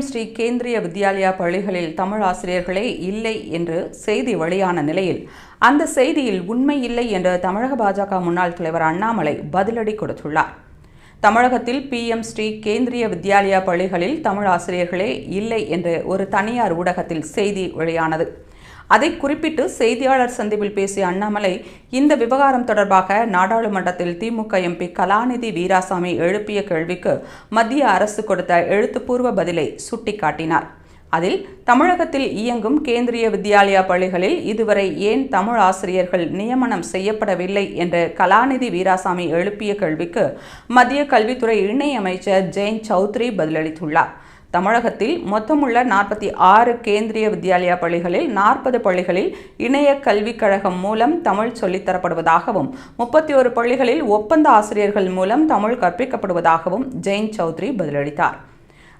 ஸ்ரீ கேந்திரிய வித்யாலயா பள்ளிகளில் தமிழ் ஆசிரியர்களே இல்லை என்று செய்தி வெளியான நிலையில் அந்த செய்தியில் உண்மை இல்லை என்று தமிழக பாஜக முன்னாள் தலைவர் அண்ணாமலை பதிலடி கொடுத்துள்ளார். தமிழகத்தில் ஸ்ரீ கேந்திரிய வித்யாலயா பள்ளிகளில் தமிழ் ஆசிரியர்களே இல்லை என்று ஒரு தனியார் ஊடகத்தில் செய்தி வெளியானது. அதை குறிப்பிட்டு செய்தியாளர் சந்திப்பில் பேசிய அண்ணாமலை, இந்த விவகாரம் தொடர்பாக நாடாளுமன்றத்தில் திமுக எம்பி கலாநிதி வீராசாமி எழுப்பிய கேள்விக்கு மத்திய அரசு கொடுத்த எழுத்துப்பூர்வ பதிலை சுட்டிக்காட்டினார். அதில் தமிழகத்தில் இயங்கும் கேந்திரிய வித்யாலயா பள்ளிகளில் இதுவரை ஏன் தமிழ் ஆசிரியர்கள் நியமனம் செய்யப்படவில்லை என்று கலாநிதி வீராசாமி எழுப்பிய கேள்விக்கு மத்திய கல்வித்துறை இணையமைச்சர் ஜெயந்த் சௌத்ரி பதிலளித்துள்ளார். தமிழகத்தில் மொத்தமுள்ள 46 கேந்திரிய வித்யாலயா பள்ளிகளில் 40 பள்ளிகளில் இணைய கல்விக் கழகம் மூலம் தமிழ் சொல்லித்தரப்படுவதாகவும் 31 பள்ளிகளில் ஒப்பந்த ஆசிரியர்கள் மூலம் தமிழ் கற்பிக்கப்படுவதாகவும் ஜெயந்த் சௌத்ரி பதிலளித்தார்.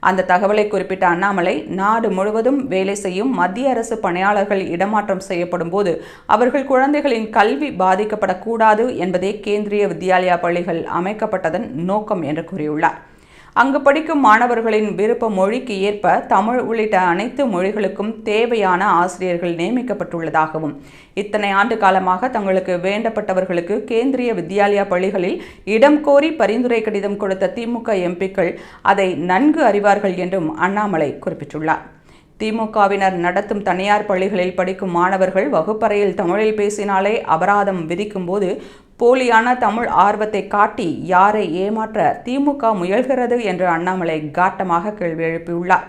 அந்த தகவலை குறிப்பிட்ட அண்ணாமலை, நாடு முழுவதும் வேலை செய்யும் மத்திய அரசு பணியாளர்கள் இடமாற்றம் செய்யப்படும் போது அவர்கள் குழந்தைகளின் கல்வி பாதிக்கப்படக்கூடாது என்பதே கேந்திரிய வித்யாலயா பள்ளிகள் அமைக்கப்பட்டதன் நோக்கம் என்று கூறியுள்ளார். அங்கு படிக்கும் மாணவர்களின் விருப்ப மொழிக்கு ஏற்ப தமிழ் உள்ளிட்ட அனைத்து மொழிகளுக்கும் தேவையான ஆசிரியர்கள் நியமிக்கப்பட்டுள்ளதாகவும், இத்தனை ஆண்டு காலமாக தங்களுக்கு வேண்டப்பட்டவர்களுக்கு கேந்திரிய வித்யாலயா பள்ளிகளில் இடம் கோரி பரிந்துரை கடிதம் கொடுத்த திமுக எம்பிக்கள் அதை நன்கு அறிவார்கள் என்றும் அண்ணாமலை குறிப்பிட்டுள்ளார். திமுகவினர் நடத்தும் தனியார் பள்ளிகளில் படிக்கும் மாணவர்கள் வகுப்பறையில் தமிழில் பேசினாலே அபராதம் விதிக்கும் போது போலியான தமிழ் ஆர்வத்தை காட்டி யாரை ஏமாற்ற திமுக முயல்கிறது என்று அண்ணாமலை காட்டமாக கேள்வி எழுப்பியுள்ளார்.